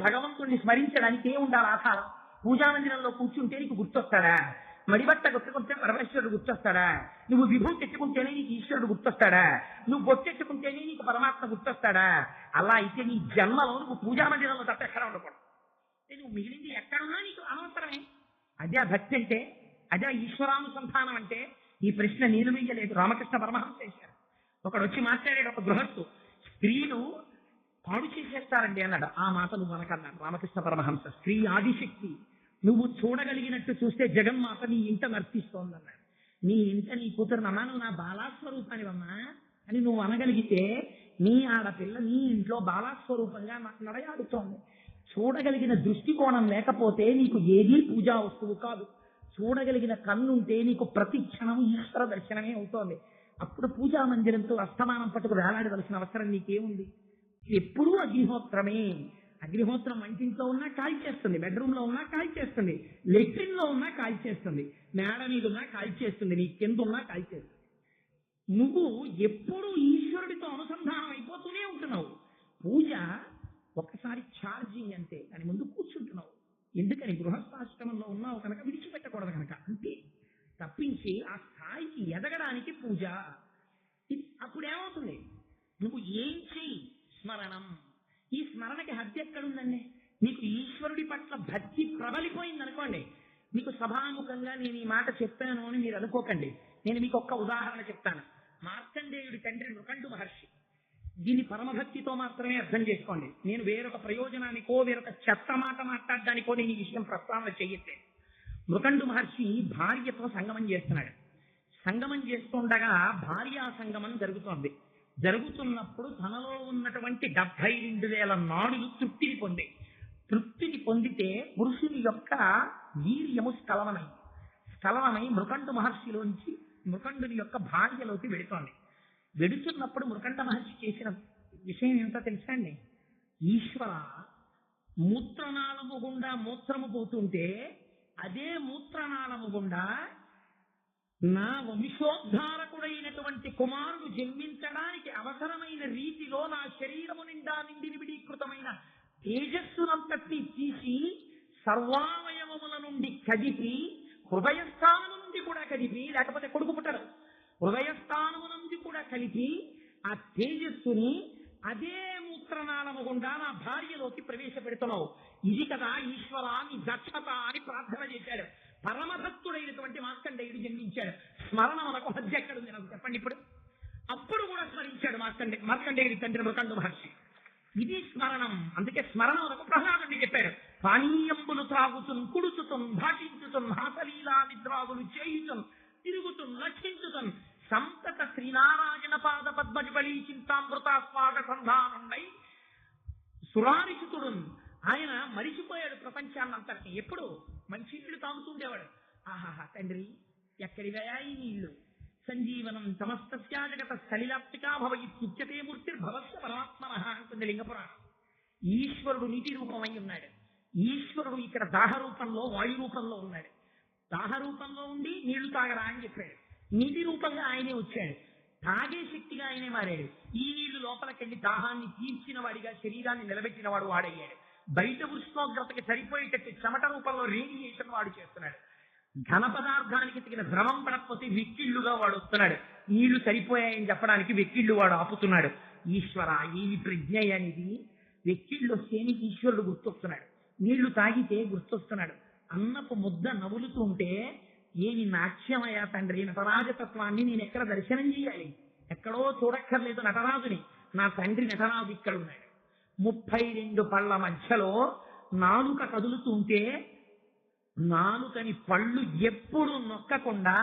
భగవంతుడిని స్మరించడానికి ఏముండాలి ఆధారం? పూజా మందిరంలో కూర్చుంటే నీకు గుర్తొస్తాడా? మడిబట్ట కొట్టుకుంటే పరమేశ్వరుడు గుర్తొస్తాడా? నువ్వు విభూతి తెచ్చుకుంటేనే నీకు ఈశ్వరుడు గుర్తొస్తాడా? నువ్వు బొట్టెచ్చుకుంటేనే నీకు పరమాత్మ గుర్తొస్తాడా? అలా అయితే నీ జన్మలో నువ్వు పూజా మందిరంలో తప్ప ఎక్కడ ఉండకూడదు. నువ్వు మిగిలింది ఎక్కడున్నా నీకు అనవసరమే. అదే భక్తి అంటే, అదే ఈశ్వరానుసంధానం అంటే. ఈ ప్రశ్న నేను వేయలేదు, రామకృష్ణ పరమహంస చేశారు. ఒకడు వచ్చి మాట్లాడాడు, ఒక గృహస్థు, స్త్రీలు పాడు చేసేస్తారండి అన్నాడు. ఆ మాట నువ్వు అనకన్నాడు రామకృష్ణ పరమహంస. స్త్రీ ఆదిశక్తి, నువ్వు చూడగలిగినట్టు చూస్తే జగన్మాత నీ ఇంట నర్తిస్తోందన్నాడు. నీ ఇంట నీ కూతురునమ్మా, నువ్వు నా బాలాస్వరూపానివమ్మా అని నువ్వు అనగలిగితే నీ ఆడపిల్ల నీ ఇంట్లో బాలాస్వరూపంగా నడయాడుతోంది. చూడగలిగిన దృష్టికోణం లేకపోతే నీకు ఏదీ పూజా వస్తువు కాదు. చూడగలిగిన కన్నుంటే నీకు ప్రతి క్షణం ఈశ్వర దర్శనమే అవుతోంది. అప్పుడు పూజా మందిరంతో అస్తమానం పట్టుకు వేలాడవలసిన అవసరం నీకేముంది? ఎప్పుడూ అగ్నిహోత్రమే. అగ్నిహోత్రం వంటింట్లో ఉన్నా కాల్చేస్తుంది, బెడ్రూమ్ లో ఉన్నా కాల్చేస్తుంది, లెట్రిన్ లో ఉన్నా కాల్చేస్తుంది, మేడ మీద ఉన్నా కాల్చేస్తుంది, నీ కింద ఉన్నా కాల్చేస్తుంది. నువ్వు ఎప్పుడూ ఈశ్వరుడితో అనుసంధానం అయిపోతూనే ఉంటున్నావు. పూజ ఒకసారి ఛార్జింగ్ అంతే, దాని ముందు కూర్చుంటున్నావు. ఎందుకని? గృహస్థాశ్రమంలో ఉన్నావు కనుక విడిచిపెట్టకూడదు కనుక, అంతే. తప్పించి ఆ స్థాయికి ఎదగడానికి పూజ. అప్పుడేమవుతుంది? నువ్వు ఏం చెయ్యి? స్మరణం. ఈ స్మరణకి హద్దు ఎక్కడుందండి? నీకు ఈశ్వరుడి పట్ల భక్తి ప్రబలిపోయింది అనుకోండి. మీకు సభాముఖంగా నేను ఈ మాట చెప్పాను అని మీరు అనుకోకండి. నేను మీకు ఒక్క ఉదాహరణ చెప్తాను. మార్కండేయుడి తండ్రి మృకండు మహర్షి. దీన్ని పరమభక్తితో మాత్రమే అర్థం చేసుకోండి. నేను వేరొక ప్రయోజనానికో వేరొక చెత్త మాట మాట్లాడడానికో నేను ఈ విషయం ప్రస్తావన చెయ్యట్లేదు. మృకండు మహర్షి భార్యతో సంగమం చేస్తున్నాడు. సంగమం చేస్తుండగా భార్యా సంగమం జరుగుతోంది. జరుగుతున్నప్పుడు తనలో ఉన్నటువంటి 72,000 నాడులు తృప్తిని పొందితే పురుషుని యొక్క వీర్యము స్ఖలనమై మృకండు మహర్షిలోంచి మృకండుని యొక్క భార్యలోకి వెడుతోంది. వెడుతున్నప్పుడు మృకండ మహర్షి చేసిన విషయం ఏమిటో తెలుసా అండి? ఈశ్వర, మూత్రనాళము గుండా మూత్రము పోతుంటే అదే మూత్రనాళము గుండా నా వంశోద్ధారకుడైనటువంటి కుమారుడు జన్మించడానికి అవసరమైన రీతిలో నా శరీరము నిండా విడీకృతమైన తేజస్సునంతటి తీసి సర్వావయవముల నుండి కదిపి హృదయస్థానము నుండి కూడా కదిపి, లేకపోతే కొడుకు పుట్టరు, హృదయస్థానము నుండి కూడా కలిపి ఆ తేజస్సుని అదే మూత్రనాళము గుండా నా భార్యలోకి ప్రవేశపెడుతున్నావు. ఇది కదా ఈశ్వరాన్ని దక్షత అని ప్రార్థన చేశాడు. పరమభక్తుడైనటువంటి మార్కండేయుడు జన్మించాడు. స్మరణ మనకు హద్దు ఎక్కడుంది నాకు చెప్పండి ఇప్పుడు? అప్పుడు కూడా స్మరించాడు మార్కండేయుడి తండ్రి మృకండు మహర్షి. ఇది స్మరణం. అందుకే స్మరణ మనకు ప్రహ్లాదుడిని చెప్పాడు. పానీయంబులు త్రాగుతున్ కుడుతున్ భాషించుతున్ హాసలీలా నిద్రాగులు చేయుతున్ తిరుగుతున్ లక్షించుతున్ సంతత శ్రీనారాయణ పాద పద్మజబలి చింతామృతాస్వాద సంధానుండై సురారిషితుడు. ఆయన మరిచిపోయాడు ప్రపంచాన్నంతటిని. ఎప్పుడు మంచినీళ్లు తాగుతుండేవాడు. ఆహాహా తండ్రి, ఎక్కడివయా ఈ నీళ్లు? సంజీవనం సమస్తస్యా జగత సలిలాప్తికా భవయిత్యుచ్యతే మూర్తిర్భవస్య పరమాత్మనః అంటుంది లింగపురాణం. ఈశ్వరుడు నీటి రూపమై ఉన్నాడు. ఈశ్వరుడు ఇక్కడ దాహ రూపంలో వాయు రూపంలో ఉన్నాడు. దాహ రూపంలో ఉండి నీళ్లు తాగరా అని చెప్పాడు. నీటి రూపంగా ఆయనే వచ్చాడు. తాగే శక్తిగా ఆయనే మారాడు. ఈ నీళ్లు లోపలికెళ్ళి దాహాన్ని తీర్చిన వాడిగా శరీరాన్ని నిలబెట్టిన వాడు వాడయ్యాడు. బయట ఉష్ణోగ్రతకి సరిపోయేటట్టు చెమట రూపంలో రేడియేషన్ వాడు చేస్తున్నాడు. ఘన పదార్థానికి తగిన ద్రవం పడకపోతే వెక్కిళ్లుగా వాడు వస్తున్నాడు. నీళ్లు సరిపోయాయని చెప్పడానికి వెక్కిళ్లు వాడు ఆపుతున్నాడు. ఈశ్వర, ఏమి ప్రజ్ఞ అనేది! వెక్కిళ్ళు వస్తే నీకు ఈశ్వరుడు గుర్తొస్తున్నాడు. నీళ్లు తాగితే గుర్తొస్తున్నాడు. అన్నపు ముద్ద నవ్వులుతూ ఉంటే ఏమి నాట్యమయ్యా తండ్రి! నటరాజతత్వాన్ని నేను ఎక్కడ దర్శనం చేయాలి? ఎక్కడో చూడక్కర్లేదు నటరాజుని. నా తండ్రి నటరాజు ఇక్కడ ఉన్నాడు. 32 పళ్ళ మధ్యలో నాలుక కదులుతుంటే నాలుకని పళ్ళు ఎప్పుడు నొక్కకుండా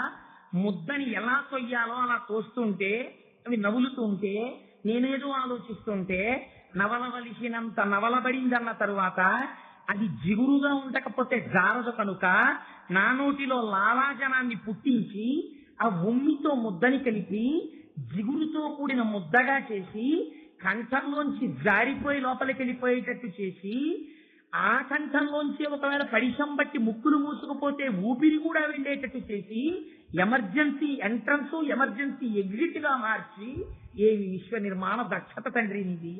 ముద్దని ఎలా తొయ్యాలో అలా తోస్తుంటే అవి నవ్వులుతుంటే నేనేదో ఆలోచిస్తుంటే నవలవలిసినంత నవలబడిందన్న తరువాత అది జిగురుగా ఉండకపోతే జారదు కనుక నా నోటిలో లాలాజనాన్ని పుట్టించి ఆ ఉమ్మితో ముద్దని కలిపి జిగురుతో కూడిన ముద్దగా చేసి కంఠంలోంచి జారిపోయి లోపలికి వెళ్ళిపోయేటట్టు చేసి ఆ కంఠంలోంచి ఒకవేళ పరిశం బట్టి ముక్కులు మూసుకుపోతే ఊపిరి కూడా వెళ్ళేటట్టు చేసి ఎమర్జెన్సీ ఎంట్రన్స్ ఎమర్జెన్సీ ఎగ్జిట్ గా మార్చి ఏమి విశ్వ నిర్మాణ దక్షత తండ్రి నీది!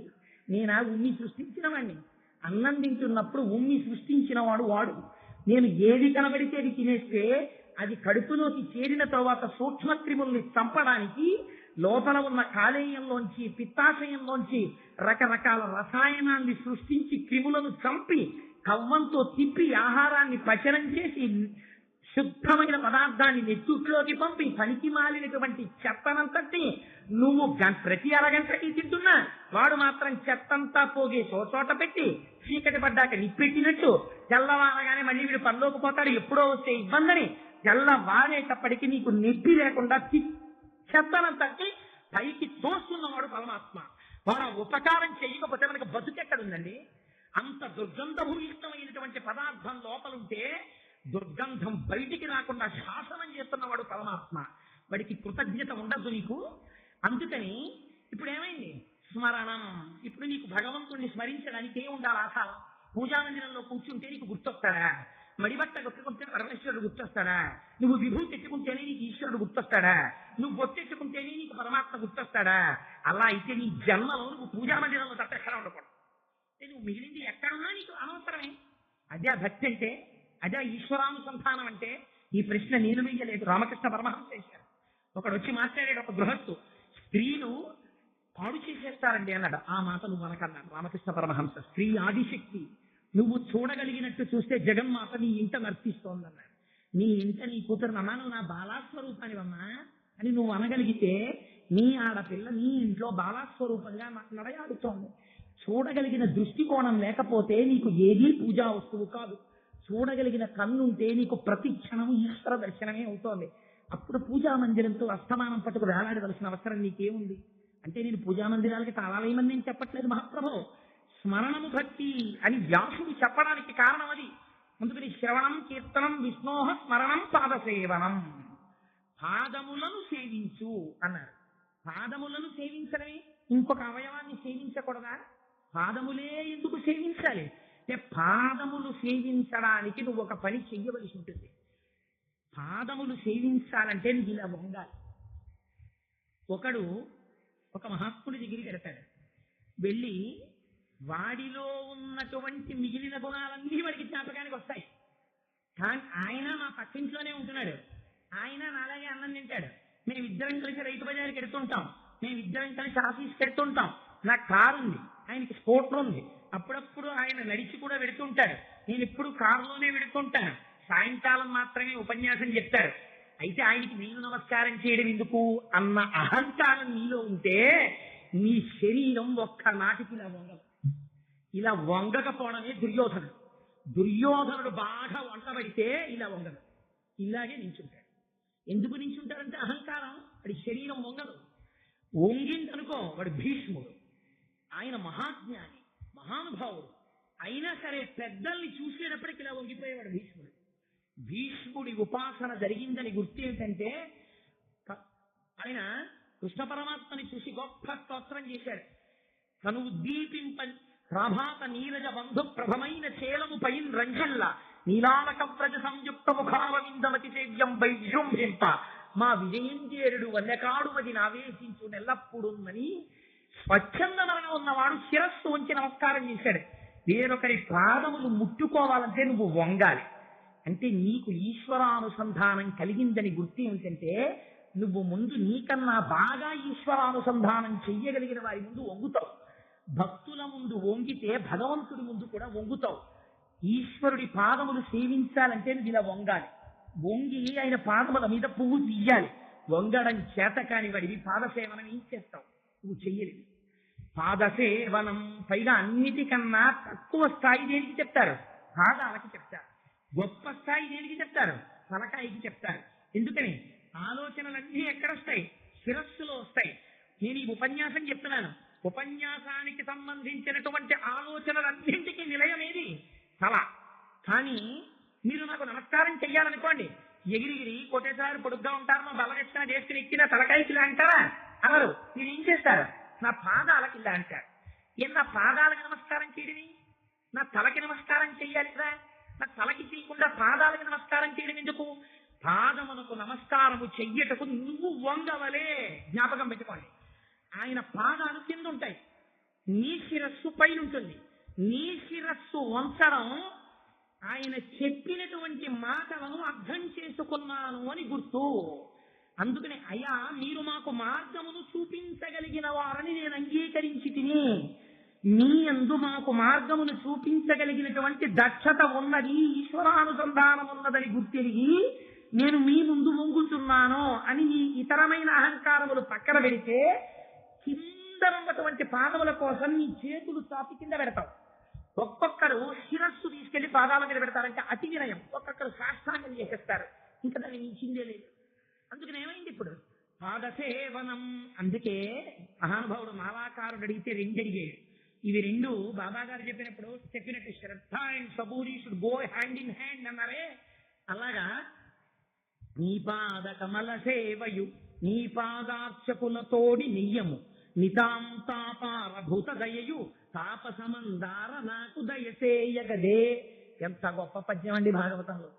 నేనా ఉన్ని సృష్టించిన వాణ్ణి. అన్నం తింటున్నప్పుడు ఉమ్మి సృష్టించిన వాడు వాడు. నేను ఏది కనబడితే అది తినేస్తే అది కడుపులోకి చేరిన తర్వాత సూక్ష్మక్రిముల్ని చంపడానికి లోపల ఉన్న కాలేయంలోంచి పిత్తాశయంలోంచి రకరకాల రసాయనాన్ని సృష్టించి క్రిములను చంపి కవ్వంతో తిప్పి ఆహారాన్ని పచనం చేసి శుద్ధమైన పదార్థాన్ని నెత్తుట్లోకి పంపి పనికి మాలినటువంటి చెత్తనంతటి నువ్వు ప్రతి అరగంటకి తింటున్నా వాడు మాత్రం చెత్తంతా పోగే చోట పెట్టి చీకటి పడ్డాక నిప్పెట్టినట్టు తెల్లవారగానే మళ్ళీ వీడు పనిలోకి పోతాడు, ఎప్పుడో వస్తే ఇబ్బందని తెల్లవారేటప్పటికి నీకు నెప్పి లేకుండా చెత్తనంతటి పైకి తోస్తున్నవాడు పరమాత్మ. వాడు ఉపకారం చేయకపోతే మనకు బతుకెక్కడుందండి? అంత దుర్గంధభూయిష్టమైనటువంటి పదార్థం లోపలుంటే దుర్గంధం బయటికి రాకుండా శాసనం చేస్తున్నవాడు పరమాత్మ. వాడికి కృతజ్ఞత ఉండద్దు నీకు. అందుకని ఇప్పుడు ఏమైంది? స్మరణం. ఇప్పుడు నీకు భగవంతుణ్ణి స్మరించడానికి ఏ ఉండాలి ఆధారం? పూజామందిరంలో కూర్చుంటే నీకు గుర్తొస్తాడా? మడిబట్ట కొట్టుకుంటే పరమేశ్వరుడు గుర్తొస్తాడా? నువ్వు విభూతి ఎత్తుకుంటేనే నీకు ఈశ్వరుడు గుర్తొస్తాడా? నువ్వు బొత్తెట్టుకుంటేనే నీకు పరమాత్మ గుర్తొస్తాడా? అలా అయితే నీ జన్మలో నువ్వు పూజామందిరంలో తప్ప ఎక్కడ ఉండకూడదు. నువ్వు మిగిలింది ఎక్కడున్నా నీకు అనవసరమే. అదే భక్తి అంటే, అదే ఈశ్వరానుసంధానం అంటే. ఈ ప్రశ్న నేను వేయలేదు, రామకృష్ణ పరమహంస చేశారు. ఒకడు వచ్చి మాట్లాడాడు, ఒక గృహస్థు, స్త్రీలు పాడు చేసేస్తారండి అన్నాడు. ఆ మాట నువ్వు అనకన్నాడు రామకృష్ణ పరమహంస. స్త్రీ ఆదిశక్తి, నువ్వు చూడగలిగినట్టు చూస్తే జగన్మాత నీ ఇంట నర్తిస్తోందన్నాడు. నీ ఇంట నీ కూతురు అమ్మా నువ్వు నా బాలాస్వరూపానివమ్మా అని నువ్వు అనగలిగితే నీ ఆడపిల్ల నీ ఇంట్లో బాలాస్వరూపంగా నడయాడుతోంది. చూడగలిగిన దృష్టికోణం లేకపోతే నీకు ఏదీ పూజా వస్తువు కాదు. చూడగలిగిన కన్నుంటే నీకు ప్రతి క్షణం ఈశ్వర దర్శనమే అవుతోంది. అప్పుడు పూజా మందిరంతో అస్తమానం పట్టుకు వేలాడవలసిన అవసరం నీకేముంది? అంటే నేను పూజా మందిరాలకి తాళాలేమని నేను చెప్పట్లేదు మహాప్రభు. స్మరణము భక్తి అని వ్యాసుడు చెప్పడానికి కారణం అది. అందుకని శ్రవణం కీర్తనం విష్ణోహ స్మరణం పాదసేవనం. పాదములను సేవించు అన్నారు. పాదములను సేవించడమే, ఇంకొక అవయవాన్ని సేవించకూడదా? పాదములే ఎందుకు సేవించాలి అంటే పాదములు సేవించడానికి నువ్వు ఒక పని చెయ్యవలసి ఉంటుంది. పాదములు సేవించాలంటే నువ్వు ఇలా వంగాలి. ఒకడు ఒక మహాత్ముడి దగ్గరికి వెళ్తాడు. వెళ్ళి వాడిలో ఉన్నటువంటి మిగిలిన గుణాలన్నీ వాడికి జ్ఞాపకానికి వస్తాయి. కానీ ఆయన మా పక్కింట్లోనే ఉంటున్నాడు, ఆయన నాలాగే అన్నం తింటాడు, మేమిద్దరం కలిసి రైతు బజార్కి వెడుతుంటాం, మేమిద్దరం కలిసి ఆఫీస్కి వెడుతుంటాం, నా కారు ఉంది, ఆయనకి స్కూటర్ ఉంది, అప్పుడప్పుడు ఆయన నడిచి కూడా వెడుతుంటాడు, నేను ఇప్పుడు కారులోనే వెడుతుంటాను, సాయంకాలం మాత్రమే ఉపన్యాసం చెప్తారు, అయితే ఆయనకి నేను నమస్కారం చేయడం ఎందుకు అన్న అహంకారం నీలో ఉంటే నీ శరీరం ఒక్క నాటికి ఇలా వంగదు. ఇలా వంగకపోవడమే దుర్యోధనుడు. దుర్యోధనుడు బాగా వంటబడితే ఇలా వంగదు, ఇలాగే నించుంటాడు. ఎందుకు నించుంటాడంటే అహంకారం, వాడి శరీరం వంగదు. వంగిందనుకో వాడు భీష్ముడు, ఆయన మహాజ్ఞాని మహానుభావుడు, అయినా సరే పెద్దల్ని చూసేటప్పటికి ఇలా వంగిపోయేవాడు భీష్ముడు. భీష్ముడి ఉపాసన జరిగిందని గుర్తు ఏంటంటే ఆయన కృష్ణ పరమాత్మని చూసి గొప్ప స్తోత్రం చేశాడు. తను ఉద్దీపింప ప్రభాత నీరజ బంధు ప్రభమైన చేలము పైన్ రంజల్ల నీలాలక ప్రజ సంయుక్త ముఖారవిందమతి సేవ్యం వైజృంభింప మా విజయంజేరుడు వన్యకాడుమది నావేశించు నెల్లప్పుడున్నని స్వచ్ఛందమైన ఉన్నవాడు శిరస్సు ఉంచి నమస్కారం చేశాడు. వేరొకరి పాదములు ముట్టుకోవాలంటే నువ్వు వంగాలి. అంటే నీకు ఈశ్వరానుసంధానం కలిగిందని గుర్తు ఏమిటంటే నువ్వు ముందు నీకన్నా బాగా ఈశ్వరానుసంధానం చెయ్యగలిగిన వారి ముందు వంగుతావు. భక్తుల ముందు వంగితే భగవంతుడి ముందు కూడా వంగుతావు. ఈశ్వరుడి పాదములు సేవించాలంటే నువ్వు ఇలా వంగాలి. వంగి ఆయన పాదముల మీద పువ్వు తీయాలి. వంగడం చేత కాని వాడివి పాదసేవనం ఏం చేస్తావు? నువ్వు చెయ్యలేవు. పాదసేవనం పైగా అన్నిటికన్నా తక్కువ స్థాయి దేనికి చెప్తారు? పాదాలకి చెప్తారు. గొప్ప స్థాయి దేనికి చెప్తారు? తలకాయికి చెప్తారు. ఎందుకని? ఆలోచనలన్నీ ఎక్కడొస్తాయి? శిరస్సులో వస్తాయి. నేను ఈ ఉపన్యాసం చెప్తున్నాను, ఉపన్యాసానికి సంబంధించినటువంటి ఆలోచనలన్నింటికి నిలయమేది తల. కానీ మీరు నాకు నమస్కారం చెయ్యాలనుకోండి, ఎగిరిగిరి కోటేశ్వరాలు పొడుగ్గా ఉంటారు, మా బలగచ్చినా చేసుకుని ఎక్కిన తలకాయకి ఇలా అంటారా? అనరు. మీరు ఏం చేస్తారు? నా పాదాలకి ఇలా అంటారు. నా పాదాలకి నమస్కారం చేయడమే, నా తలకి నమస్కారం చెయ్యాలి కదా. నా తలకి చేయకుండా పాదాలకి నమస్కారం చేయడం ఎందుకు? పాదమునకు నమస్కారము చెయ్యటకు నువ్వు వంగవలే. జ్ఞాపకం పెట్టుకోండి. ఆయన పాదాలు కింద ఉంటాయి, నీ శిరస్సు పైన ఉంటుంది. నీ శిరస్సు వంచడం ఆయన చెప్పినటువంటి మాటలను అర్థం చేసుకున్నాను అని గుర్తు. అందుకని అయ్యా మీరు మాకు మార్గమును చూపించగలిగిన వారని నేను అంగీకరించి తిని, మీ యందు మాకు మార్గమును చూపించగలిగినటువంటి దక్షత ఉన్నది, ఈశ్వరానుసంధానం ఉన్నదని గుర్తిరిగి నేను మీ ముందు వంగుతున్నాను అని నీ ఇతరమైన అహంకారములు పక్కన పెడితే కింద ఉన్నటువంటి పాదముల కోసం నీ చేతులు చాపి కింద పెడతావు. ఒక్కొక్కరు శిరస్సు తీసుకెళ్లి పాదాల మీద పెడతారంటే అతి వినయం, ఒక్కొక్కరు సాష్టాంగం చేసేస్తారు, ఇంకా దాన్ని మించిందే లేదు. అందుకని ఏమైంది ఇప్పుడు పాదసేవనం. అందుకే మహానుభావుడు మాలాకారుడు అడిగితే రెండు అడిగాడు. ఇవి రెండు బాబా గారు చెప్పినట్టు shraddha and saburi should go hand in hand అన్నారే, అలాగా నీ పాద కమల సేవయు నీ పాదార్చకులతోడి నెయ్యము నితాంతాపారభూత దయయు తాపసమందార నాకు దయసేయగదే. ఎంత గొప్ప పద్యం అండి భాగవతంలో.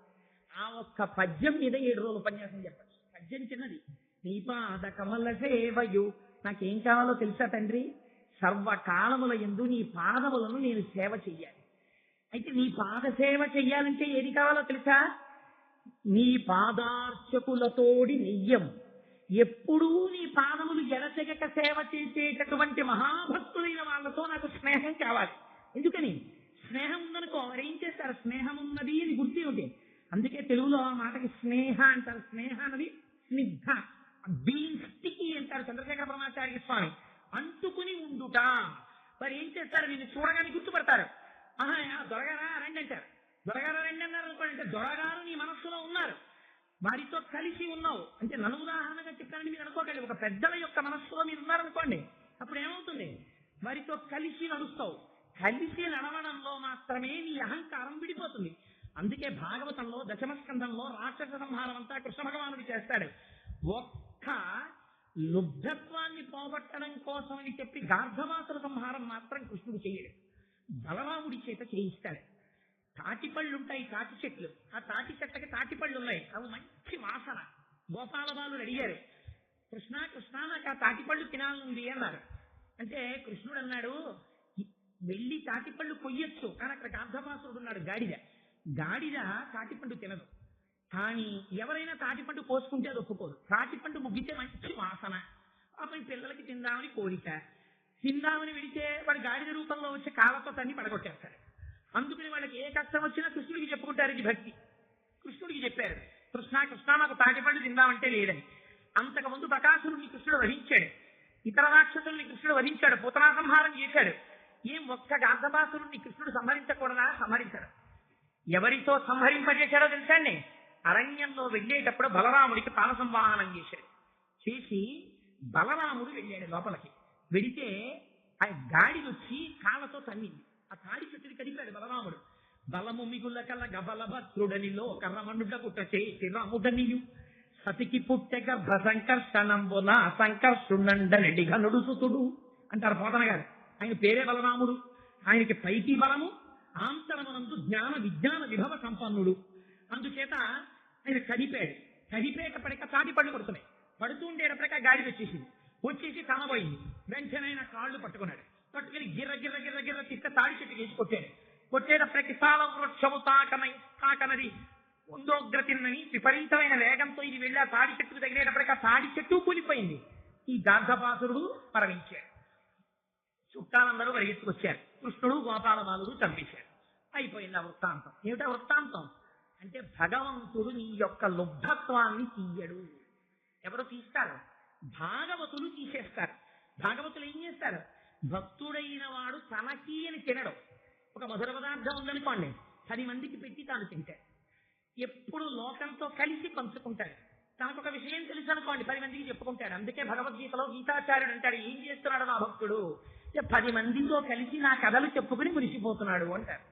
ఆ ఒక్క పద్యం మీద 7 రోజులు ఉపన్యాసం చెప్పచ్చు. పద్యం చిన్నది. నీ పాద కమల సేవయు, నాకేం కావాలో తెలుసా తండ్రి, సర్వకాలముల యందు నీ పాదములను నేను సేవ చెయ్యాలి. అయితే నీ పాద సేవ చెయ్యాలంటే ఏది కావాలో తెలుసా, నీ పాదార్చకులతోడి నెయ్యం. ఎప్పుడూ నీ పాదములు ఎడతెగక సేవ చేసేటటువంటి మహాభక్తులైన వాళ్ళతో నాకు స్నేహం కావాలి. ఎందుకని స్నేహం ఉందనుకో మరి ఏం చేస్తారు, స్నేహం ఉన్నది అని గుర్తు ఉంటే. అందుకే తెలుగులో ఆ మాటకి స్నేహ అంటారు. స్నేహ అన్నది స్నిగ్ధ, బీయింగ్ స్టికీ అంటారు చంద్రశేఖర పరమాచార్య స్వామి. అంటుకుని ఉండుట. మరి ఏం చేస్తారు, వీళ్ళు చూడగానే గుర్తుపడతారు. ఆహా దొరగారా రండి అంటారు. దొరగారా రండి అన్నారు అనుకోండి, అంటే దొరగారు నీ మనస్సులో ఉన్నారు, వారితో కలిసి ఉన్నావు అంటే. నన్ను ఉదాహరణగా చెప్పానని మీరు అనుకోకండి, ఒక పెద్దల యొక్క మనస్సులో మీరు ఉన్నారనుకోండి, అప్పుడు ఏమవుతుంది, వారితో కలిసి నడుస్తావు. కలిసి నడవడంలో మాత్రమే నీ అహంకారం విడిపోతుంది. అందుకే భాగవతంలో దశమస్కంధంలో రాక్షస సంహారం అంతా కృష్ణ భగవానుడు చేస్తాడు. ఒక్క లుబ్ధత్వాన్ని పోగొట్టడం కోసం అని చెప్పి గార్ధవాసుల సంహారం మాత్రం కృష్ణుడు చేయడు, బలరాముడి చేత చేయిస్తాడు. తాటిపళ్ళు ఉంటాయి, తాటి చెట్లు. ఆ తాటి చెట్లకి తాటిపళ్ళు ఉన్నాయి, అవి మంచి వాసన. గోపాలబాలుడు అడిగారు, కృష్ణ కృష్ణ నాకు ఆ తాటిపళ్ళు తినాలనుంది అన్నారు. అంటే కృష్ణుడు అన్నాడు, వెళ్ళి తాటిపళ్ళు కొయ్యొచ్చు, కానీ అక్కడ గార్ధవాసుడు ఉన్నాడు, గాడిద. గాడిద తాటిపండు తినదు, కానీ ఎవరైనా తాటిపండు కోసుకుంటే అది ఒప్పుకోదు. తాటిపండు ముగ్గితే మంచి వాసన, అప్పుడు పిల్లలకి తిందామని కోరిక. తిందామని విడితే వాడు గాడిద రూపంలో వచ్చే కాళ్ళతో తన్ని పడగొట్టేస్తాడు. అందుకని వాళ్ళకి ఏ కష్టం వచ్చినా కృష్ణుడికి చెప్పుకుంటారు, ఇది భక్తి. కృష్ణుడికి చెప్పారు, కృష్ణ కృష్ణ నాకు తాటిపండు తిందామంటే లేదని. అంతకుముందు బకాసురుడిని కృష్ణుడు వధించాడు, ఇతర రాక్షసుల్ని కృష్ణుడు వధించాడు, పూతనా సంహారం చేశాడు. ఏం ఒక్క గార్ధబాసురుడిని కృష్ణుడు సంహరించకూడదా? సంహరించాడు. ఎవరితో సంహరింపజేశాడో తెలుసండి, అరణ్యంలో వెళ్ళేటప్పుడు బలరాముడికి పాల సంవాహనం చేశాడు. చేసి బలరాముడు వెళ్ళాడు లోపలికి. వెడితే ఆ గాడిద వచ్చి కాళ్ళతో తన్నింది. ఆ తాడి చెట్టుని కదిపాడు బలరాముడు. బలము మిగుల కల గబలభద్రుడనిలో కర్రమనుడ పుట్ట చేసి రాముడనియు సతికి పుట్టె గర్భ సంకర్షణంబున సంకర్షుణండనడి ఘనుడు సుతుడు అంటారు పోతన గారు. ఆయన పేరే బలరాముడు. ఆయనకి పైకి బలము, ఆంతరమనందు జ్ఞాన విజ్ఞాన విభవ సంపన్నుడు. అందుచేత ఆయన కదిపాడు. కదిపేటప్పటిక తాటి పళ్ళు పడుతున్నాయి. పడుతూ ఉండేటప్పటిక గాడి వచ్చేసి కనబోయింది. వెంటనే ఆయన కాళ్ళు పట్టుకున్నాడు. పట్టుకుని గిర్ర గిర్ర గిర్ర గిర్ర తిక్క తాడి చెట్టు వేసి కొట్టాడు. కొట్టేటప్పటికి సాల వృక్షము తాకనది ఉందోగ్రతిన్నని విపరీతమైన వేగంతో ఇది వెళ్ళి ఆ తాడి చెట్టుకు తగిలేటప్పటికి ఆ తాడి చెట్టు కూలిపోయింది. ఈ గార్ధపాసురుడు మరణించాడు. చుట్టాలందరూ పరిగెత్తుకొచ్చారు. కృష్ణుడు గోపాలబాలుడు చంపేశాడు. అయిపోయింది ఆ వృత్తాంతం. ఏమిటా వృత్తాంతం అంటే, భగవంతుడు నీ యొక్క లుబ్ధత్వాన్ని తీయడు. ఎవరు తీస్తారు? భాగవతులు తీసేస్తారు. భాగవతులు ఏం చేస్తారు? భక్తుడైన వాడు తనకి అని తినడం. ఒక మధుర పదార్థం ఉందనుకోండి, 10 మందికి పెట్టి తాను తింటాడు. ఎప్పుడు లోకంతో కలిసి పంచుకుంటాడు. తనకు ఒక విషయం తెలుసు అనుకోండి, 10 మందికి చెప్పుకుంటాడు. అందుకే భగవద్గీతలో గీతాచార్యుడు అంటాడు, ఏం చేస్తున్నాడు నా భక్తుడు, 10 మందితో కలిసి నా కథలు చెప్పుకుని మురిసిపోతున్నాడు అంటారు.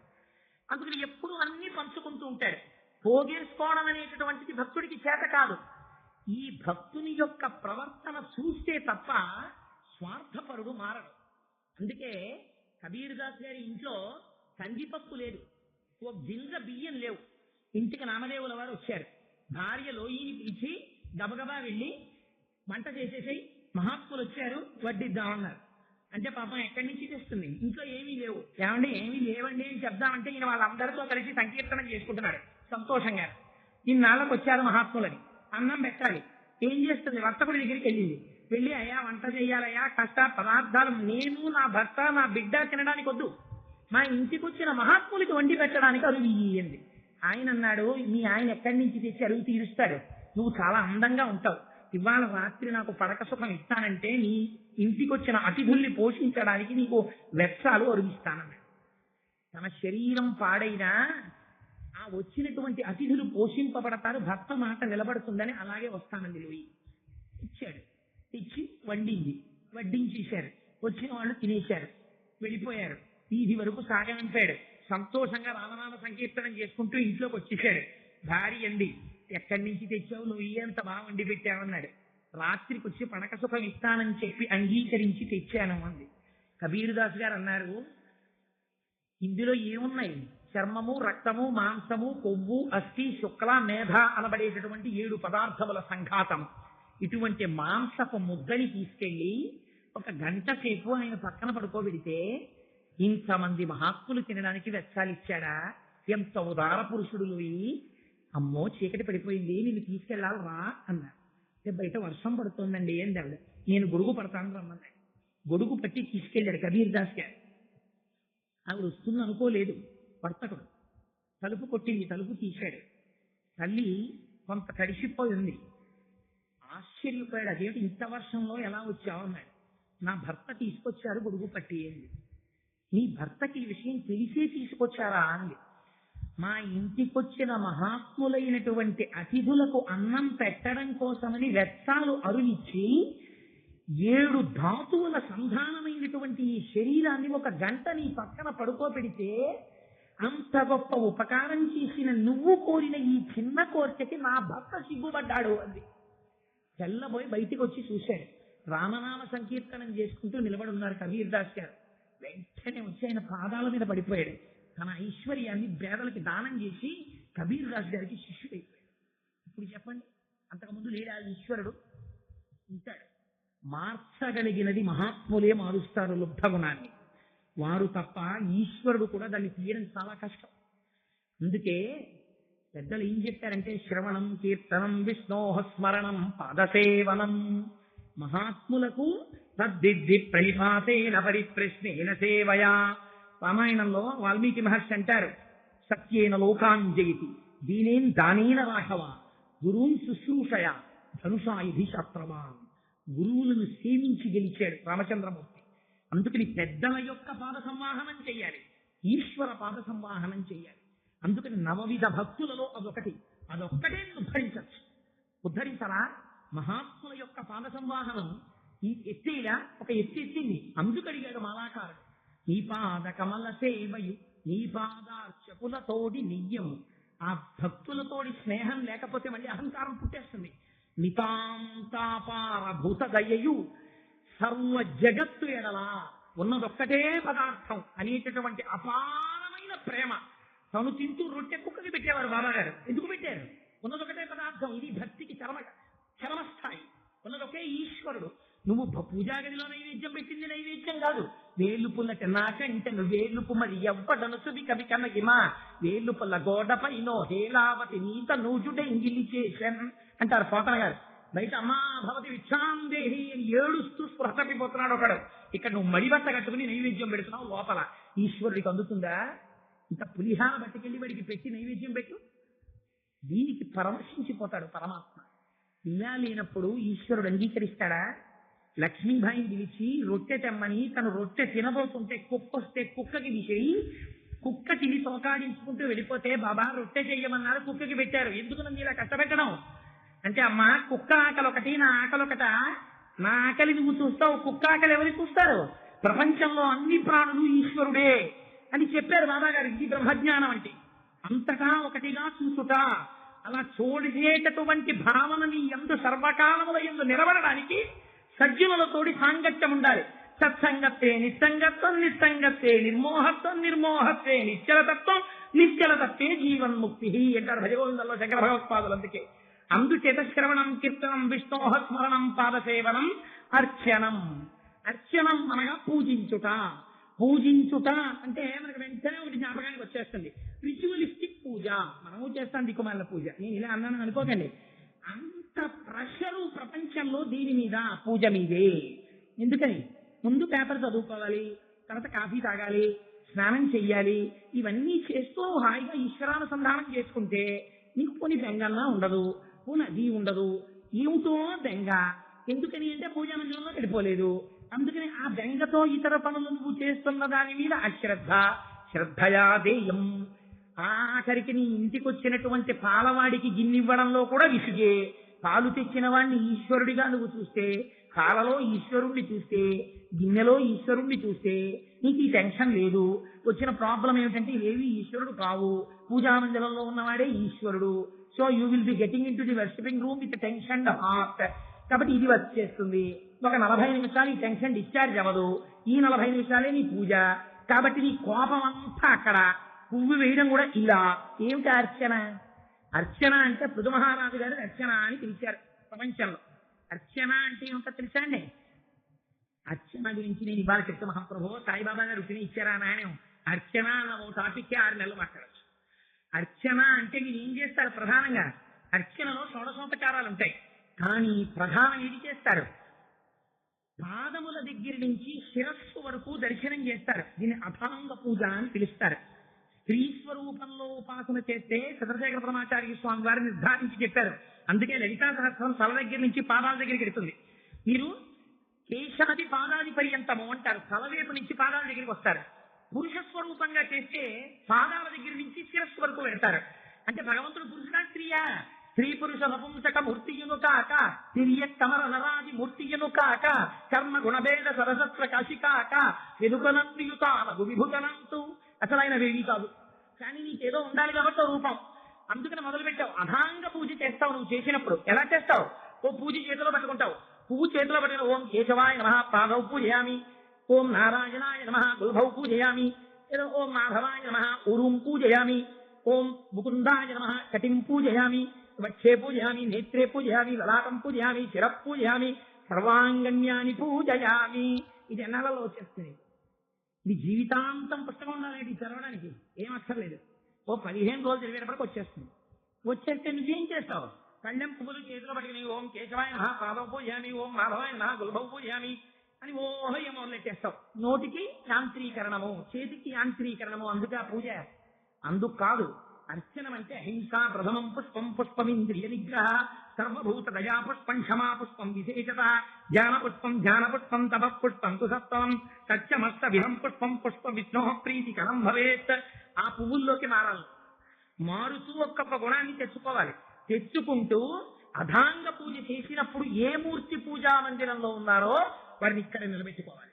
అందుకని ఎప్పుడు అన్ని పంచుకుంటూ ఉంటాడు. పోగేసుకోవడం అనేటటువంటిది భక్తుడికి చేత కాదు. ఈ భక్తుని యొక్క ప్రవర్తన చూస్తే తప్ప స్వార్థపరుడు మారడు. అందుకే కబీర్ దాస్ గారి ఇంట్లో కందిపప్పు లేదు, ఓ గింజ బియ్యం లేవు. ఇంటికి నామదేవుల వారు వచ్చారు. భార్య లోయిని పిలిచి గబగబా వెళ్ళి వంట చేసేసి మహాత్ములు వచ్చారు వడ్డిద్దామన్నారు. అంటే పాపం ఎక్కడి నుంచి తెస్తుంది, ఇంట్లో ఏమీ లేవు. ఏమంటే ఏమీ లేవండి అని చెప్దామంటే ఈయన వాళ్ళందరితో కలిసి సంకీర్తనం చేసుకుంటున్నాడు సంతోషంగా. ఇన్నాళ్ళకి వచ్చారు మహాత్ములని, అన్నం పెట్టాలి. ఏం చేస్తుంది, వర్తకుడి దగ్గరికి వెళ్ళింది. వెళ్ళి అయ్యా వంట చెయ్యాలయ్యా, కష్ట పదార్థాలు నేను నా భర్త నా బిడ్డ తినడానికి వద్దు, మా ఇంటికి వచ్చిన మహాత్ములకి వండి పెట్టడానికి అరువు ఇయ్యండి. ఆయన అన్నాడు, మీ ఆయన ఎక్కడి నుంచి తెచ్చి అరువు తీరుస్తాడు, నువ్వు చాలా అందంగా ఉంటావు, ఇవాళ రాత్రి నాకు పడక సుఖం ఇస్తానంటే నీ ఇంటికి వచ్చిన అతిథుల్ని పోషించడానికి నీకు వెచ్చాలు అరుగిస్తానన్నాడు. తన శరీరం పాడైనా ఆ వచ్చినటువంటి అతిథులు పోషింపబడతారు, భర్త మాట నిలబడుతుందని అలాగే వస్తానంది లోయి. ఇచ్చాడు, ఇచ్చి వండింది, వడ్డించేశారు. వచ్చిన వాళ్ళు తినేశారు, వెళ్ళిపోయారు. వీధి వరకు సాగనంపాడు. సంతోషంగా రామనామ సంకీర్తనం చేసుకుంటూ ఇంట్లోకి వచ్చేసాడు. భార్య అండి, ఎక్కడి నుంచి తెచ్చావు, నువ్వు ఎంత బాగా వండి పెట్టావన్నాడు. రాత్రికి వచ్చి పడక సుఖం ఇస్తానని చెప్పి అంగీకరించి తెచ్చాను అంది. కబీర్దాస్ గారు అన్నారు, ఇందులో ఏమున్నాయి, చర్మము రక్తము మాంసము కొవ్వు అస్థి శుక్ల మేధ అనబడేటటువంటి 7 పదార్థముల సంఘాతం. ఇటువంటి మాంసపు ముద్దని తీసుకెళ్లి 1 గంట సేపు ఆయన పక్కన పడుకోబెడితే ఇంతమంది మహాత్ములు తినడానికి వెచ్చాలిచ్చాడా, ఎంత ఉదార పురుషుడు. అమ్మో చీకటి పడిపోయింది, నిన్ను తీసుకెళ్లాలి రా అన్నారు. బయట వర్షం పడుతోందండి అని ఆవిడ. నేను గొడుగు పడతాను రమ్మన్నాడు. గొడుగు పట్టి తీసుకెళ్లాడు కబీర్దాస్ గారు. ఆవిడ వస్తుంది అనుకోలేదు. వర్తకుడు తలుపు కొట్టింది, తలుపు తీశాడు. తల్లి కొంత తడిసిపోయి ఉంది. ఆశ్చర్యపోయాడు, అదేమిటి ఇంత వర్షంలో ఎలా వచ్చావు అన్నాడు. నా భర్త తీసుకొచ్చారు గొడుగు పట్టి అంది. నీ భర్తకి ఈ విషయం తెలిసే తీసుకొచ్చారా అంది. మా ఇంటికొచ్చిన మహాత్ములైనటువంటి అతిథులకు అన్నం పెట్టడం కోసమని వెచ్చాలు అరువిచ్చి 7 ధాతువుల సంధానమైనటువంటి ఈ శరీరాన్ని 1 గంట నీ పక్కన పడుకోబెడితే అంత గొప్ప ఉపకారం చేసిన నువ్వు కోరిన ఈ చిన్న కోరికకి నా భర్త సిగ్గుపడ్డాడు అంది. తెల్లబోయి బయటికి వచ్చి చూశాడు. రామనామ సంకీర్తనం చేసుకుంటూ నిలబడి ఉన్నారు కబీర్దాస్ గారు. వెంటనే వచ్చి ఆయన పాదాల మీద పడిపోయాడు. తన ఐశ్వర్యాన్ని పేదలకి దానం చేసి కబీర్దాస్ గారికి శిష్యుడైపోయాడు. ఇప్పుడు చెప్పండి, అంతకుముందు లేడా ఈశ్వరుడు? ఉంటాడు. మార్చగలిగినది మహాత్ములే మారుస్తారు లుబ్ధగుణాన్ని, వారు తప్ప ఈశ్వరుడు కూడా దాన్ని తీయడం చాలా కష్టం. అందుకే పెద్దలు ఏం చెప్పారంటే, శ్రవణం కీర్తనం విష్ణోహ స్మరణం పాదసేవనం. మహాత్ములకు తద్దిద్ది ప్రణిపాతేన పరిప్రశ్నేన సేవయా. రామాయణంలో వాల్మీకి మహర్షి అంటారు, సత్యేన లోకాంజయితి దీనేన్ దానేన రాఘవ గురువున్ శుశ్రూషయ ధనుషాయుధి శాస్త్రవాన్. గురువులను సేవించి గెలిచాడు రామచంద్రమూర్తి. అందుకని పెద్దల యొక్క పాద సంవాహనం చెయ్యాలి, ఈశ్వర పాద సంవాహనం చెయ్యాలి. అందుకని 9 భక్తులలో అదొకటి, అదొక్కటే ఉద్ధరించచ్చు. ఉద్ధరించరా? మహాత్ముల యొక్క పాద సంవాహనం ఈ ఎత్తేలా ఒక ఎత్తింది. అందుకడిగాడు మాలాకారుడు, నీ పాద కమల సేవయు నీ పాదార్చకులతోడి నియ్యము. ఆ భక్తులతోడి స్నేహం లేకపోతే మళ్ళీ అహంకారం పుట్టేస్తుంది. నితాంతాపార భూత దయయు సర్వ జగత్తు ఎడలా ఉన్నదొక్కటే పదార్థం అనేటటువంటి అపారమైన ప్రేమ. తను తింటూ రొట్టె కుక్కకి పెట్టేవారు బాబాగారు. ఎందుకు పెట్టారు? ఉన్నదొకటే పదార్థం. ఇది భక్తికి చరమస్థాయి. ఉన్నదొకే ఈశ్వరుడు. నువ్వు పూజాగదిలో నైవేద్యం పెట్టింది నైవేద్యం కాదు. వేలుపుల్లకి నాకంటను వేలుపు మరి ఎవ్వడను సుది కవి కనగిమా వేలుపుల్ల గోడపైనో హేలావతి నీత నూజుడే ఇంగిలి చేశాను అంటారు పోతన గారు. బయట అమ్మా భవతి విచ్ఛాందేహి అని ఏడుస్తూ స్పృహ తప్పిపోతున్నాడు ఒకడు. ఇక్కడ నువ్వు మడిబట్ట కట్టుకుని నైవేద్యం పెడుతున్నావు, లోపల ఈశ్వరుడికి అందుతుందా? ఇంత పులిహార బట్టికెళ్ళి వాడికి పెట్టి నైవేద్యం పెట్టు. దీనికి పరమర్శించిపోతాడు పరమాత్మ. ఇలా లేనప్పుడు ఈశ్వరుడు అంగీకరిస్తాడా? లక్ష్మీబాయిని పిలిచి రొట్టె తెమ్మని, తను రొట్టె తినబోతుంటే కుక్కొస్తే కుక్కకి విషయి, కుక్క తిని తోకాడించుకుంటూ వెళ్ళిపోతే బాబా రొట్టె చెయ్యమన్నారు, కుక్కకి పెట్టారు. ఎందుకు నన్ను ఇలా కష్టపెట్టడం అంటే, అమ్మా కుక్క ఆకలి ఒకటి, నా ఆకలి ఒకట. నా ఆకలి నువ్వు చూస్తావు, కుక్క ఆకలి ఎవరు చూస్తారు? ప్రపంచంలో అన్ని ప్రాణులు ఈశ్వరుడే అని చెప్పారు బాబాగారు. ఇది బ్రహ్మజ్ఞానం అంటే అంతటా ఒకటిగా చూసుట. అలా చూడేటటువంటి భావనని ఎందు సర్వకాలముల ఎందు నిలబడడానికి సజ్జనులతోటి సాంగత్యం ఉండాలి. సత్సంగత్వే నిస్సంగత్వం, నిస్సంగత్వే నిర్మోహత్వం, నిర్మోహత్వే నిశ్చలతత్వం, నిశ్చలతత్వే జీవన్ముక్తి అంటారు భజగోవిందంలో శంకర భగవత్పాదులు. అందుచేత శ్రవణం కీర్తనం విష్ణోహ స్మరణం పాదసేవనం అర్చనం. అర్చనం అనగా పూజించుట. పూజించుట అంటే మనకు వెంటనే ఒకటి జ్ఞాపకానికి వచ్చేస్తుంది, రిచువలిస్టిక్ పూజ. మనము చేస్తాం దిక్కుమాల పూజ. నేను ఇలా అన్నాను అనుకోకండి, అంత ప్రెషరు ప్రపంచంలో దీని మీద, పూజ మీదే. ఎందుకని? ముందు పేపర్ చదువుకోవాలి, తర్వాత కాఫీ తాగాలి, స్నానం చెయ్యాలి. ఇవన్నీ చేస్తూ హాయిగా ఈశ్వరానుసంధానం చేసుకుంటే నీకు కొన్ని బెంగన్నా ఉండదు, పోనీ అది ఉండదు. ఏమిటో బెంగ. ఎందుకని అంటే పూజా మందిరంలో గడిపోలేదు. అందుకని ఆ బెంగతో ఇతర పనులు నువ్వు చేస్తున్న దాని మీద అశ్రద్ధ. శ్రద్ధయా దేయం. ఆఖరికి నీ ఇంటికి వచ్చినటువంటి పాలవాడికి గిన్నెవ్వడంలో కూడా విసుగే. పాలు తెచ్చిన వాడిని ఈశ్వరుడిగా నువ్వు చూస్తే, పాలలో ఈశ్వరుణ్ణి చూస్తే, గిన్నెలో ఈశ్వరుణ్ణి చూస్తే నీకు ఈ టెన్షన్ లేదు. వచ్చిన ప్రాబ్లం ఏమిటంటే ఇవేవి ఈశ్వరుడు కావు, పూజా మందిరంలో ఉన్నవాడే ఈశ్వరుడు. So you will be getting in to the worshipping room with tension heart. కాబట్టి ఇది వర్క్ చేస్తుంది. ఒక 40 నిమిషాలు ఈ టెన్షన్ డిశ్చార్జ్ అవ్వదు. ఈ 40 నిమిషాలే నీ పూజ. కాబట్టి నీ కోపం అంతా అక్కడ. పువ్వు వేయడం కూడా ఇలా. ఏమిటి అర్చన? అర్చన అంటే పృథు మహారాజు గారు అర్చన అని పిలిచారు ప్రపంచంలో. అర్చన అంటే ఏమిటో తెలుసా అండి? అర్చన గురించి నేను ఇవాళ చెప్తే మహాప్రభు సాయిబాబా గారు రుచిని ఇచ్చారా నాయన. అర్చన అన్న ఓ టాపిక్కే 6 నెలలు మాట్లాడచ్చు. అర్చన అంటే మీరు ఏం చేస్తారు? ప్రధానంగా అర్చనలో షోడశోపచారాలు ఉంటాయి, కానీ ప్రధానం ఏది చేస్తారు? పాదముల దగ్గర నుంచి శిరస్సు వరకు దర్శనం చేస్తారు. దీన్ని అథాంగ పూజ అని పిలుస్తారు. స్త్రీ స్వరూపంలో ఉపాసన చేస్తే చంద్రశేఖర పరమాచార్య స్వామి వారు నిర్ధారించి చెప్పారు. అందుకే లలితా సహస్రం తల దగ్గర నుంచి పాదాల దగ్గరికి వెడుతుంది. మీరు కేశాది పాదాది పర్యంతము అంటారు, తలవేపు నుంచి పాదాల దగ్గరికి వస్తారు. పురుష స్వరూపంగా చేస్తే పాదాల దగ్గర నుంచి శిరస్సు వరకు వెళ్తారు. అంటే భగవంతుడు పురుషుడా స్త్రీయా? స్త్రీ పురుష నపుంసక మూర్తియును కాక, తిరియ కమల నరాది మూర్తియును కాక, కర్మ గుణభేద సరసత్వ కాశికాక, వెనుకనంతుయుతానగు విభుతనంతు. అసలు ఆయన వేవి కాదు, కానీ నీకేదో ఉండాలి కాబట్టి రూపం. అందుకని మొదలు పెట్టావు. అథాంగ పూజ చేస్తావు. నువ్వు చేసినప్పుడు ఎలా చేస్తావు? ఓ పూజ చేతిలో పట్టుకుంటావు. పువ్వు చేతిలో పట్టిన ఓం కేశవాయ నమః పాదౌ పూజయామి, ఓం నారాయణాయ నమః గుల్భౌ పూజయామి, ఏదో ఓం మాధవాయ నమః ఊరుం పూజయామి, ఓం ముకుందాయ నమః కటిం పూజయామి, వక్షే పూజయామి, నేత్రే పూజయామి, లలాటం పూజయామి, శిర పూజయామి, సర్వాంగన్యాని పూజయామి. ఇది ఎన్నాళ్ళలో వచ్చేస్తుంది. ఇది జీవితాంతం పుస్తకం ఉండాలి చదవడానికి, ఏం అక్కర్లేదు. ఓ 15 రోజులు చదివేటప్పటికి వచ్చేస్తుంది. వచ్చేస్తే నువ్వేం చేస్తావు? కళ్ళెం పువ్వులు చేతిలో పట్టుకుని ఓం కేశవాయ నమః పాదౌ పూజయామి, ఓం మాధవాయ నమః గుల్భౌ పూజయామి అని ఓహయ్య మొదలెట్టేస్తావు. నోటికి యాంత్రీకరణము, చేతికి యాంత్రీకరణము. అందుకే ఆ పూజ. అందుకు కాదు. అర్చనం అంటే అహింస ప్రథమం పుష్పం, పుష్పమింద్రియ నిగ్రహ, సర్వభూత దయా పుష్పం, క్షమా పుష్పం విశేషత, జ్ఞాన పుష్పం, ధ్యాన పుష్పం, తప పుష్పం తు సత్వం, సత్యమస్త విహం పుష్పం, పుష్ప విష్ణో ప్రీతికరం భవేత్. ఆ పువ్వుల్లోకి మారాలి. మారుతూ ఒక్కొక్క గుణాన్ని తెచ్చుకోవాలి. తెచ్చుకుంటూ అథాంగ పూజ చేసినప్పుడు ఏ మూర్తి పూజా మందిరంలో ఉన్నారో వారిని ఇక్కడ నిలబెట్టుకోవాలి.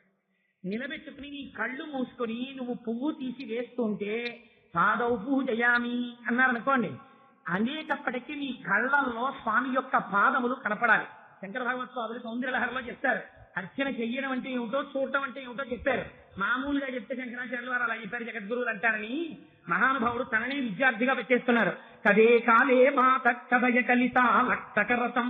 నిలబెట్టుకుని నీ కళ్ళు మూసుకొని నువ్వు పువ్వు తీసి వేస్తుంటే పాదౌ పూజయామి అన్నారనుకోండి, అనేటప్పటికీ నీ కళ్ళల్లో స్వామి యొక్క పాదములు కనపడాలి. శంకర భగవత్ స్వాములు సౌందర్యలహరిలో చెప్తారు. అర్చన చెయ్యడం అంటే ఏమిటో, చూడటం అంటే ఏమిటో చెప్పారు. మామూలుగా చెప్తే శంకరాచార్యుల వారు అలా చెప్పారు, జగద్గురువులు అంటారని. మహానుభావుడు తననే విద్యార్థిగా పెట్టేస్తున్నారు. కదే కాలే మాత కదయ కలిత లక్తకరతం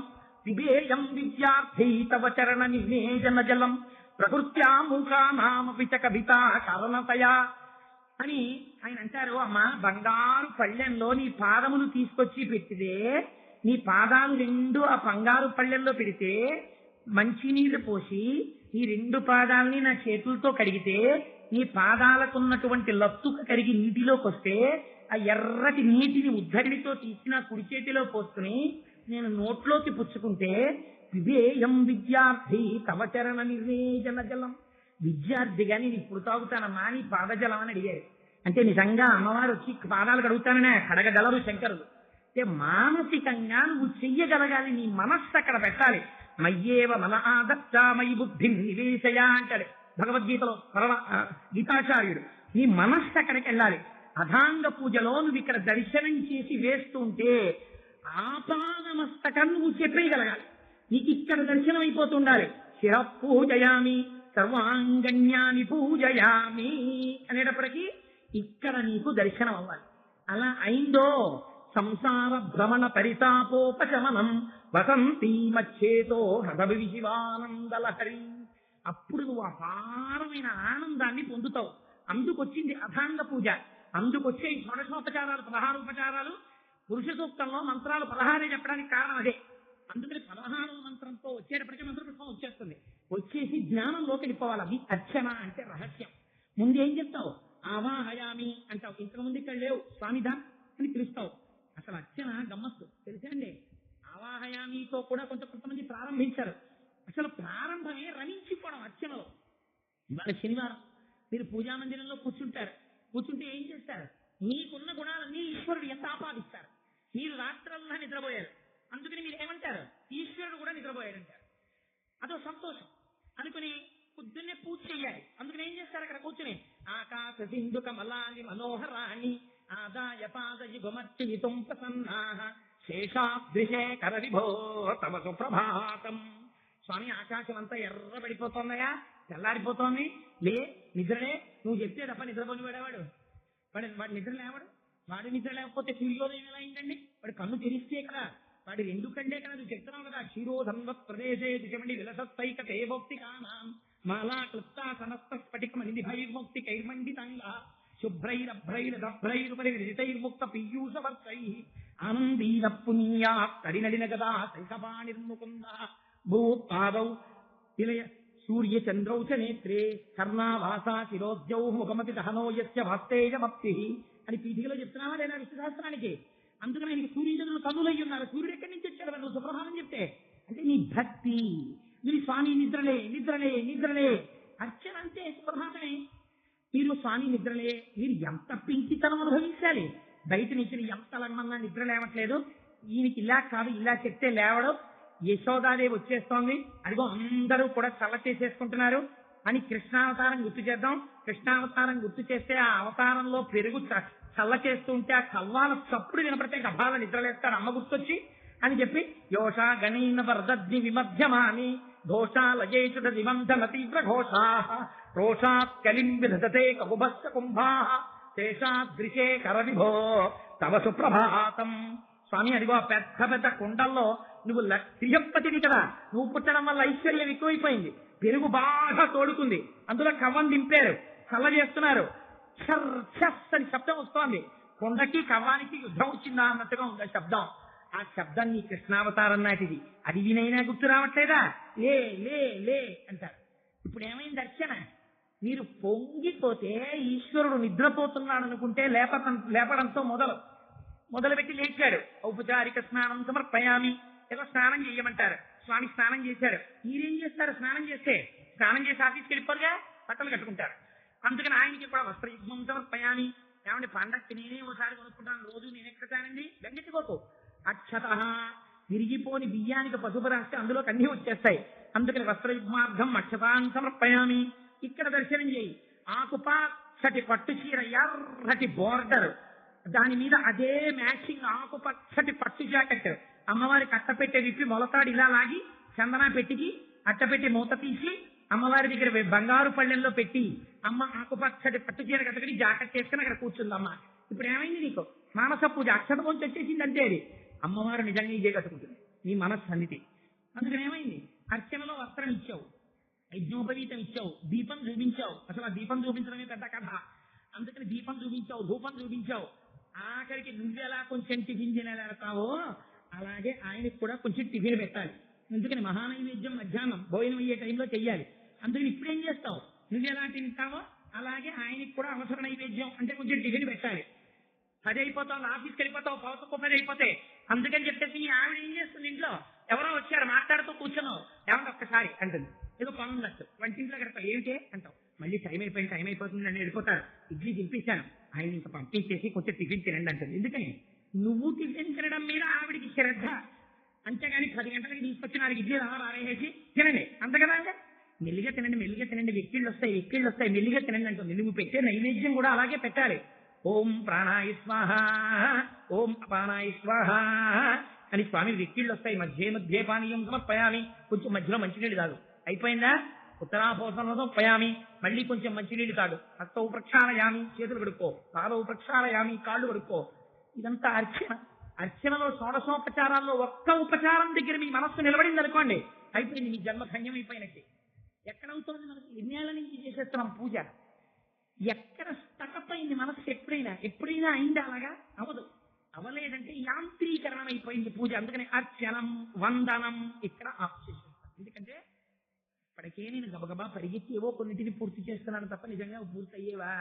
విభేయం విద్యార్థి తవ చరణ నివేదన జలం ప్రకృత్యా మూకానామపి చ కవిత కారణతయా అని ఆయన అంటారు. అమ్మా, బంగారు పళ్ళెంలో నీ పాదములు తీసుకొచ్చి పెట్టితే, నీ పాదాలు 2 ఆ బంగారు పళ్ళెంలో పెడితే, మంచినీళ్లు పోసి ఈ 2 పాదాలని నా చేతులతో కడిగితే, నీ పాదాలకున్నటువంటి లత్తుక కరిగి నీటిలోకి వస్తే, ఆ ఎర్రటి నీటిని ఉద్ధరితో తీసిన కుడి చేతిలో పోసుకుని నేను నోట్లోకి పుచ్చుకుంటే, వివేయం విద్యార్థి తవ చరణ నిర్వేజన జలం. విద్యార్థిగా నేను ఇప్పుడు తాగుతానమ్మా నీ పాదజలం అని అడిగారు. అంటే నిజంగా అమ్మవారు వచ్చి పాదాలు కడుగుతాననే కడగగలరు శంకరులు. అంటే మానసికంగా నువ్వు చెయ్యగలగాలి. నీ మనస్సు అక్కడ పెట్టాలి. మయ్యేవ మన ఆదర్శా మయి బుద్ధి నివేశయ అంటాడు భగవద్గీతలో గీతాచార్యుడు. నీ మనస్సు అక్కడికి వెళ్ళాలి. అథాంగ పూజలో నువ్వు ఇక్కడ దర్శనం చేసి వేస్తుంటే ఆపాదమస్తకం నువ్వు చెప్పేయగలగాలి. నీకు ఇక్కడ దర్శనం అయిపోతుండాలి. శిర పూజయామి, సర్వాంగన్యాని పూజయామి అనేటప్పటికీ ఇక్కడ నీకు దర్శనం అవ్వాలి. అలా అయిందో సంసార భ్రమణ పరితాపోపశమనం వసంతి మచ్చేతో హృదవి శివానందలహరి. అప్పుడు నువ్వు అపారమైన ఆనందాన్ని పొందుతావు. అందుకొచ్చింది అథాంగ పూజ. అందుకొచ్చే ఈ షోడశోపచారాలు 16 ఉపచారాలు పురుష సూక్తంలో మంత్రాలు 16 చెప్పడానికి కారణం అదే. అందుకని 16 మంత్రంతో వచ్చేటప్పటికీ మంత్రపుష్పం వచ్చేస్తుంది. వచ్చేసి జ్ఞానంలోకి వెళ్ళిపోవాలి. అది అర్చన అంటే రహస్యం. ముందు ఏం చెప్తావు? ఆవాహయామి అంటావు. ఇంతకుముందు ఇక్కడ లేవు స్వామిదా అని పిలుస్తావు. అసలు అర్చన గమ్మత్తు తెలుసా అండి. ఆవాహయామితో కూడా కొంతమంది ప్రారంభించారు. అసలు ప్రారంభమే రమించిపోవడం అర్చనలో. ఇవాళ శనివారం మీరు పూజా మందిరంలో కూర్చుంటే ఏం చేస్తారు? మీకున్న గుణాలన్నీ ఈశ్వరుడు ఎంత ఆపాదిస్తారు. మీరు రాత్రల్లా నిద్రపోయారు, అందుకని మీరు ఏమంటారు? ఈశ్వరుడు కూడా నిద్రపోయాడంటారు. అదో సంతోషం అనుకుని పొద్దున్నే పూజ చెయ్యాలి. అందుకని ఏం చేస్తారు? అక్కడ కూర్చుని ఆకాశ సింధు కమలాని మనోహరాణి ఆదాయ పాదయుగమర్చయితుం ప్రసన్నాః శేషాద్రిశేఖర విభో తవ సుప్రభాతం. స్వామి ఆకాశం అంతా ఎర్రబడిపోతుందయా, తెల్లారిపోతోంది. నిద్రలే. నువ్వు చెప్తే తప్ప నిద్రపోని వాడేవాడు వాడు నిద్ర లేవాడు. వాడు నిద్ర లేకపోతే సూర్యోదయం ఎలా అయిందండి? వాడు కన్ను తెరిస్తే కదా, వాడి 2 కండే కదా. నువ్వు చెప్తున్నావు కదా, క్షీరోధన్వత్ ప్రదేశే దిశమండి విలసత్తైకతేవోక్తికానాం మాలా క్లుప్తా సమస్త స్ఫటికమని భైర్ముక్తి కైర్మండితంగా శుభ్రైరభ్రైరదభ్రైరుపరి విదితైర్ముక్త పీయూషవర్తై ఆనందీన పుణ్యా తడినడిన గదా శంఖపాణిర్ముకుంద భూపాదౌ విలయ సూర్యచంద్రౌ చ నేత్రే కర్ణావాసా శిరోద్యౌ ముఖమతి దహనో యస్య భాస్తేజమప్తి అని పీఠికలో చెప్తున్నావా లేదా విష్ణుశాస్త్రానికి? అందుకని ఆయనకి సూర్యచంద్రులు కన్నులయ్యి ఉన్నారు. సూర్యుడు ఎక్కడి నుంచి వచ్చాడు? నువ్వు సుప్రభాతం చెప్తే అంటే నీ భక్తి. మీరు స్వామి నిద్రలే నిద్రలే నిద్రలే. అర్చన అంటే సుప్రభాతమే. మీరు స్వామి నిద్రలే. మీరు ఎంత పింకితనం అనుభవించాలి. బయట నుంచి ఎంత లగ్నంగా నిద్ర లేవట్లేదు. ఈయనకి ఇలా కాదు, ఇలా చెప్తే లేవడం. యశోదాదేవి వచ్చేస్తోంది, అదిగో అందరూ కూడా చల్ల చేసేసుకుంటున్నారు అని కృష్ణావతారం గుర్తు చేద్దాం. కృష్ణావతారం గుర్తు చేస్తే ఆ అవతారంలో పెరుగు చల్ల చేస్తూ ఉంటే ఆ కవ్వాల చప్పుడు వినపడితే గభాల నిద్రలేస్తాడు అమ్మ గుర్తొచ్చి అని చెప్పి యోషా గణీన వరదగ్ని విమధ్యమాని ఘోషాలయేషుట దివంధన తీవ్ర ఘోషా రోషాత్ కలిం విధతే కబుభస్త కుంభా శేషాదృశే కరవిభో తవ సుప్రభాతం. స్వామి అదిగో పెద్ద పెద్ద కుండల్లో నువ్వు శ్రీయప్పతివి కదా, నువ్వు పుట్టడం వల్ల ఐశ్వర్యం ఎక్కువైపోయింది. పెరుగు బాగా తోడుకుంది, అందులో కవ్వం దింపారు, చల్ల చేస్తున్నారు. ఛర్ఛస్ అని శబ్దం వస్తోంది. కొండకి కవ్వానికి యుద్ధం వచ్చిందా అన్నట్టుగా ఉంది ఆ శబ్దం. ఆ శబ్దం నీ కృష్ణావతారం నాటిది. అది వినైనా గుర్తు రావట్లేదా? లే లే లే అంటారు. ఇప్పుడు ఏమైంది అర్చన? మీరు పొంగిపోతే ఈశ్వరుడు నిద్రపోతున్నాడు అనుకుంటే లేపడంతో మొదలుపెట్టి లేచాడు. ఔపచారిక స్నానం సమర్పయామి. ఏదో స్నానం చేయమంటారు. స్వామి స్నానం చేశారు. మీరేం చేస్తారు? స్నానం చేసి ఆఫీస్కి వెళ్ళిపోరుగా, బట్టలు కట్టుకుంటారు. అందుకని ఆయనకి కూడా వస్త్రయుగ్మం సమర్పయామి. ఏమంటే పండక్కి నేనే ఒకసారి కొనుక్కుంటాను, రోజు నేను ఎక్కతానండి, వెంగెట్టుకోకు. అక్షత విరిగిపోని బియ్యానికి పసుపు రాస్తే అందులో అన్నీ వచ్చేస్తాయి. అందుకని వస్త్రయుగ్మార్థం అక్షతాన్ సమర్పయామి. ఇక్కడ దర్శనం చేయి. ఆకుపచ్చటి పట్టు చీర, ఎర్రటి బోర్డర్, దాని మీద అదే మ్యాచింగ్ ఆకుపచ్చటి పట్టు జాకెట్. అమ్మవారికి అట్టపెట్టె విప్పి మొలతాడు ఇలా లాగి చందన పెట్టికి అట్టపెట్టి మూత తీసి అమ్మవారి దగ్గర బంగారు పళ్ళెంలో పెట్టి అమ్మ ఆకుపచ్చటి పట్టు చీర కట్టుకుని జాకెట్ చేసుకుని అక్కడ కూర్చుందమ్మ. ఇప్పుడు ఏమైంది? నీకు మానస పూజ అక్షత కొంచెం వచ్చేసింది అంతే. అది అమ్మవారు నిజంగా ఇదే కట్టుకుంటుంది నీ మనస్సు అన్నిటి. అందుకని ఏమైంది? అర్చనలో వస్త్రం ఇచ్చావు, యజ్ఞోపవీతం ఇచ్చావు, దీపం చూపించావు. అసలు ఆ దీపం చూపించడమే పెద్ద కథ. అందుకని దీపం చూపించావు, ధూపం చూపించావు. ఆఖరికి నువ్వెలా కొంచెం టిఫిన్ తినేలాడతావో అలాగే ఆయనకు కూడా కొంచెం టిఫిన్ పెట్టాలి. అందుకని మహానైవేద్యం మధ్యాహ్నం భోజనం అయ్యే టైంలో చెయ్యాలి. అందుకని ఇప్పుడేం చేస్తావు? నువ్వెలా తింటావో అలాగే ఆయనకి కూడా అవసర నైవేద్యం అంటే కొంచెం టిఫిన్ పెట్టాలి. 10 అయిపోతావు, ఆఫీస్కి వెళ్ళిపోతావు, 10 అయిపోతే. అందుకని చెప్పేసి ఈ ఆవిడ ఏం చేస్తుంది? ఇంట్లో ఎవరో వచ్చారు, మాట్లాడుతూ కూర్చున్నావు, ఏమంటే ఒక్కసారి అంటుంది. ఏదో పనున్నట్టు వంటింట్లో కడతావు. ఏమిటే అంటావు. మళ్ళీ టైం అయిపోతుంది అని వెళ్ళిపోతారు. ఇడ్లీ తినిపించాను, ఆయన ఇంకా పంపించేసి కొంచెం టిఫిన్ తినండి అంటుంది. ఎందుకని? నువ్వు టిఫిన్ తినడం మీద ఆవిడికి శ్రద్ధ. అంతేగాని 10 గంటలకి తీసుకొచ్చి 4 ఇడ్లీ రారేసి తినండి అంత కదా. అంటే మెల్లిగా తినండి, వెక్కిళ్ళు వస్తాయి, మెల్లిగా తినండి అంటుంది. నువ్వు పెట్టే నైవేద్యం కూడా అలాగే పెట్టాలి. ఓం ప్రాణాయ స్వాహ, ఓం అపానాయ స్వాహ అని స్వామి వెక్కిళ్ళు వస్తాయి. మధ్య పానీయం సమర్పయామి. కొంచెం మధ్యలో మంచినీళ్ళు తాగు. అయిపోయిందా? ఉత్తరాపోసనతో పయామి. మళ్ళీ కొంచెం మంచినీళ్ళు తాగు. హస్తౌ ప్రక్షాళయామి, చేతులు కడుక్కో. పాదౌ ప్రక్షాళయామి, కాళ్ళు కడుక్కో. ఇదంతా అర్చన. అర్చనలో షోడశోపచారాల్లో ఒక్క ఉపచారం దగ్గర మీ మనస్సు నిలబడింది అనుకోండి, అయిపోయింది, మీ జన్మ ధన్యమైపోయినట్టే. ఎక్కడవుతోంది మనకి? ఎన్నేళ్ల నుంచి చేసేస్తున్నాం పూజ. ఎక్కడ స్టకప్ అయింది మనసు? ఎప్పుడైనా అయింది అలాగా? అవదు. అవలేదంటే యాంత్రీకరణం అయిపోయింది పూజ. అందుకని అర్చనం, వందనం ఇక్కడ ఆఫ్ చేసేస్తాను. ఎందుకంటే ఇప్పటికే నేను గబగబా పరిగెత్తి ఏవో కొన్నిటిని పూర్తి చేస్తున్నాను తప్ప నిజంగా పూర్తి అయ్యేవా?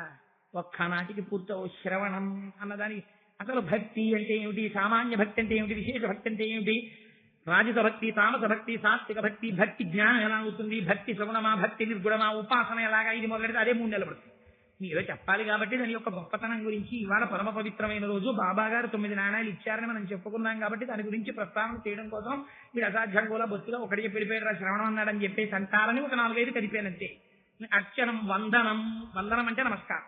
ఒక్కనాటికి పూర్తవు. శ్రవణం అన్నదాని అసలు భక్తి అంటే ఏమిటి, సామాన్య భక్తి అంటే ఏమిటి, విశేష భక్తి అంటే ఏమిటి, రాజస భక్తి, తామస భక్తి, సాత్విక భక్తి, భక్తి జ్ఞానం ఎలా అవుతుంది, భక్తి శ్రవణమా, భక్తి నిర్గుణమా, ఉపాసన ఎలాగా, ఇది మొదలెడితే అదే 3 నెలలు పడుతుంది. మీలో చెప్పాలి కాబట్టి దాని యొక్క గొప్పతనం గురించి ఇవాళ పరమ పవిత్రమైన రోజు బాబా గారు 9 నాణాలు ఇచ్చారని మనం చెప్పుకున్నాం కాబట్టి దాని గురించి ప్రస్తావన చేయడం కోసం మీరు అసాధ్యం కూడా బొత్తుగా ఒకటి చెప్పిపోయారు శ్రవణం అన్నాడని చెప్పేసి అంటారని ఒక 4-5 కదిపానంతే. అర్చనం, వందనం. వందనం అంటే నమస్కారం.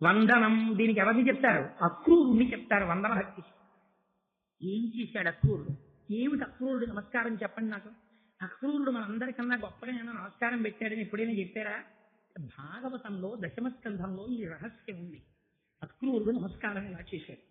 వందనం దీనికి ఎవరిని చెప్తారు? అక్రూరుని చెప్తారు వందన భక్తి. ఏం చేశాడు అక్రూరుడు? ఏమిటి అక్రూరుడు నమస్కారం చెప్పండి నాకు. అక్రూరుడు మనందరికన్నా గొప్పగా ఏమైనా నమస్కారం పెట్టాడని ఎప్పుడైనా చెప్పారా? భాగవతంలో 10వ స్కంధంలో ఈ రహస్యం ఉంది. అక్రూరుడు నమస్కారం ఇలా చేశాడు.